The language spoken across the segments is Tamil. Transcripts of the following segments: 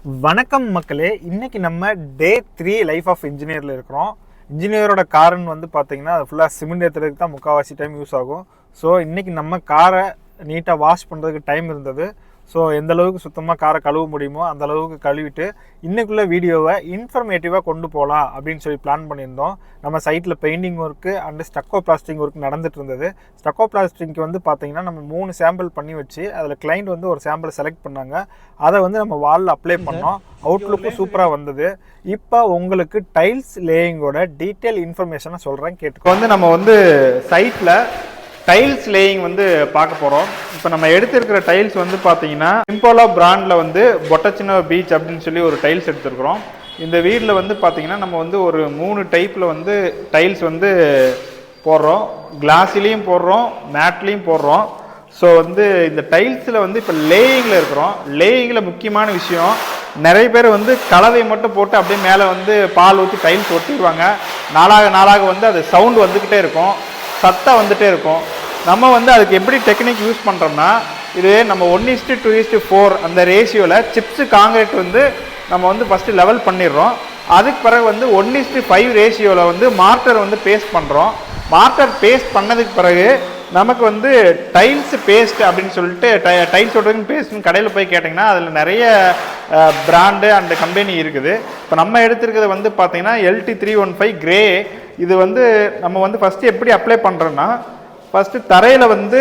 வணக்கம் மக்களே. இன்னைக்கு நம்ம டே 3 லைஃப் ஆஃப் இன்ஜினியரில் இருக்கிறோம். இன்ஜினியரோட காருன்னு வந்து பார்த்தீங்கன்னா அது ஃபுல்லாக சிமெண்ட் ஏற்றுறதுக்கு தான் முக்கால்வாசி டைம் யூஸ் ஆகும். ஸோ இன்றைக்கி நம்ம காரை நீட்டாக வாஷ் பண்ணுறதுக்கு டைம் இருந்தது. ஸோ எந்த அளவுக்கு சுத்தமாக காரை கழுவ முடியுமோ அந்த அளவுக்கு கழுவிட்டு இன்றைக்குள்ள வீடியோவை இன்ஃபர்மேட்டிவாக கொண்டு போகலாம் அப்படின்னு சொல்லி பிளான் பண்ணியிருந்தோம். நம்ம சைட்டில் painting work and stucco plastering work நடந்துட்டு இருந்தது. ஸ்டக்கோ பிளாஸ்டிங்க்கு வந்து பார்த்திங்கன்னா நம்ம 3 சாம்பிள் பண்ணி வச்சு அதில் கிளைண்ட் வந்து ஒரு சாம்பிள் செலக்ட் பண்ணாங்க. அதை வந்து நம்ம வாலில் அப்ளை பண்ணோம். அவுட்லுக்கும் சூப்பராக வந்தது. இப்போ உங்களுக்கு டைல்ஸ் லேயிங்கோட டீட்டெயில் இன்ஃபர்மேஷனை சொல்கிறேன் கேட்டு. வந்து நம்ம வந்து சைட்டில் டைல்ஸ் லேயிங் வந்து பார்க்க போகிறோம். இப்போ நம்ம எடுத்திருக்கிற டைல்ஸ் வந்து பார்த்தீங்கன்னா சிம்போலா பிராண்டில் வந்து பொட்டச்சினோ பீச் அப்படின்னு சொல்லி ஒரு டைல்ஸ் எடுத்துருக்குறோம். இந்த வீட்டில் வந்து பார்த்தீங்கன்னா நம்ம வந்து ஒரு 3 டைப்பில் வந்து டைல்ஸ் வந்து போடுறோம். கிளாஸ்லேயும் போடுறோம், மேட்லேயும் போடுறோம். ஸோ வந்து இந்த டைல்ஸில் வந்து இப்போ லேயிங்கில் இருக்கிறோம். லேயிங்கில் முக்கியமான விஷயம், நிறைய பேர் வந்து கலவை மட்டும் போட்டு அப்படியே மேலே வந்து பால் ஊற்றி டைல்ஸ் ஒட்டிடுவாங்க. நாளாக வந்து அது சவுண்டு வந்துக்கிட்டே இருக்கும், சத்தம் வந்துகிட்டே இருக்கும். நம்ம வந்து அதுக்கு எப்படி டெக்னிக் யூஸ் பண்ணுறோம்னா, இது நம்ம 1:2:4 அந்த ரேஷியோவில் சிப்ஸு காங்கிரீட் வந்து நம்ம வந்து ஃபஸ்ட்டு லெவல் பண்ணிடுறோம். அதுக்கு பிறகு வந்து 1:5 ரேஷியோவில் வந்து மார்ட்டர் வந்து பேஸ்ட் பண்ணுறோம். மார்ட்டர் பேஸ்ட் பண்ணதுக்கு பிறகு நமக்கு வந்து டைல்ஸ் பேஸ்ட் அப்படின்னு சொல்லிட்டு டைல்ஸ் ஒட்டுறதுக்கு பேஸ்ட்னு கடையில் போய் கேட்டிங்கன்னா அதில் நிறைய பிராண்டு அண்ட் கம்பெனி இருக்குது. இப்போ நம்ம எடுத்துருக்கிறது வந்து பார்த்திங்கன்னா LT315 கிரே. இது வந்து நம்ம வந்து ஃபஸ்ட்டு எப்படி அப்ளை பண்ணுறோன்னா, ஃபஸ்ட்டு தரையில் வந்து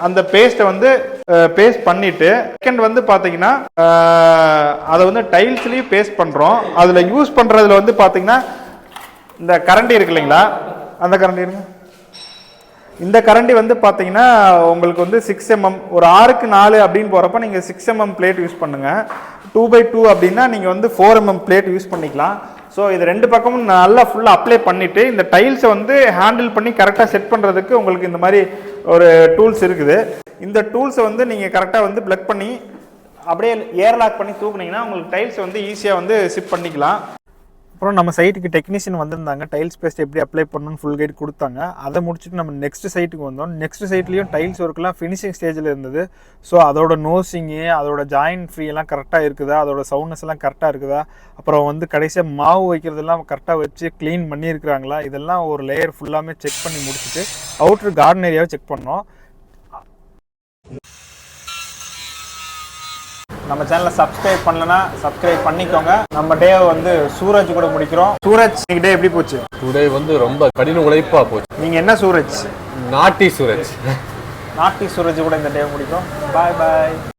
அந்த பேஸ்ட்டை வந்து பேஸ்ட் பண்ணிவிட்டு செகண்ட் வந்து பார்த்தீங்கன்னா அதை வந்து டைல்ஸ்லேயும் பேஸ்ட் பண்ணுறோம். அதில் யூஸ் பண்ணுறதுல வந்து பார்த்திங்கன்னா இந்த கரண்டி இருக்கு இல்லைங்களா, அந்த கரண்டி இருங்க. இந்த கரண்டி வந்து பார்த்தீங்கன்னா உங்களுக்கு வந்து 6 mm, ஒரு 6க்கு 4 அப்படின்னு போகிறப்ப நீங்கள் 6 mm பிளேட் யூஸ் பண்ணுங்கள். 2x2 அப்படின்னா நீங்கள் வந்து 4 mm பிளேட் யூஸ் பண்ணிக்கலாம். ஸோ இது 2 பக்கமும் நல்லா ஃபுல்லாக அப்ளை பண்ணிவிட்டு இந்த டைல்ஸை வந்து ஹேண்டில் பண்ணி கரெக்டாக செட் பண்ணுறதுக்கு உங்களுக்கு இந்த மாதிரி ஒரு டூல்ஸ் இருக்குது. இந்த டூல்ஸை வந்து நீங்கள் கரெக்டாக வந்து ப்ளக் பண்ணி அப்படியே ஏர்லாக் பண்ணி தூக்குனீங்கன்னா உங்களுக்கு டைல்ஸை வந்து ஈஸியாக வந்து ஷிப் பண்ணிக்கலாம். அப்புறம் நம்ம சைட்டுக்கு டெக்னீஷியன் வந்திருந்தாங்க. டைல்ஸ் பேஸ்ட் எப்படி அப்ளை பண்ணணும்னு ஃபுல் கைட் கொடுத்தாங்க. அதை முடிச்சுட்டு நம்ம நெக்ஸ்ட் சைட்டுக்கு வந்தோம். நெக்ஸ்ட் சைட்லேயும் டைல்ஸ் ஒர்க்லாம் ஃபினிஷிங் ஸ்டேஜில் இருந்தது. ஸோ அதோட நோசிங்கு, அதோட ஜாயின்ட் ஃப்ரீ எல்லாம் கரெக்டாக இருக்குதா, அதோட சவுண்ட்னஸ் எல்லாம் கரெக்டாக இருக்குதா, அப்புறம் வந்து கடைசியாக மாவு வைக்கிறதெல்லாம் கரெக்டாக வச்சு க்ளீன் பண்ணியிருக்கிறாங்களா, இதெல்லாம் ஒரு லேயர் ஃபுல்லாமே செக் பண்ணி முடிச்சுட்டு அவுட்ரு கார்டன் ஏரியாவை செக் பண்ணோம். நம்ம சேனலை சப்ஸ்கிரைப் பண்ணலன்னா சப்ஸ்கிரைப் பண்ணிக்கோங்க. நம்ம டே வந்து சூரஜ் கூட முடிக்கிறோம். சூரஜ், இன்னைக்கு டே எப்படி போச்சு? டுடே வந்து ரொம்ப கடின உழைப்பா போச்சு. நீங்க என்ன சூரஜ்? நாட்டி சூரஜ். நாட்டி சூரஜ் கூட இந்த டே முடிக்கும். பாய் பாய்.